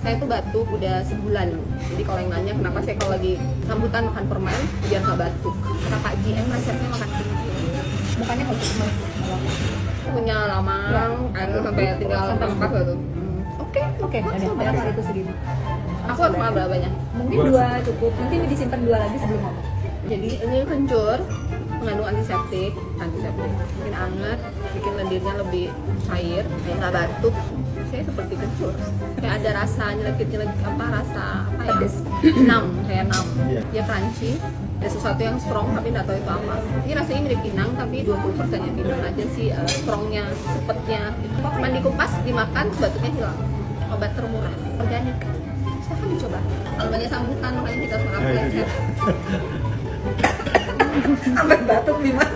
Saya tuh batuk udah sebulan. Jadi kalau yang nanya kenapa saya kalau lagi sambutan makan permen biar nggak batuk. Kata Kak GM resepnya makan kencur. Mukanya harus emas. Punya lamang, kan sampai tinggal tangkap gitu. Oke, ada makan itu segini. Aku harus makan berapanya? Mungkin 2 cukup. Nanti disimpan 2 lagi sebelum makan. Jadi ini kencur mengandung antiseptik, bikin anget, bikin lendirnya lebih cair, kayak nggak batuk. Saya seperti kencur, kayak ada rasa nyelekit apa rasa apa ya? Pedes. Nam, kayak nam. Ya crunchy, ada sesuatu yang strong tapi nggak tahu itu apa. Ini rasanya mirip pinang tapi 20% yang pinang aja sih, strongnya, sepetnya. Cuman dikupas, dimakan, batuknya hilang. Obat termurah, organik. Silahkan dicoba. Kalau banyak sambutan makanya kita harus makan Nah, itu peleset. dia. Sampai batuk di mana?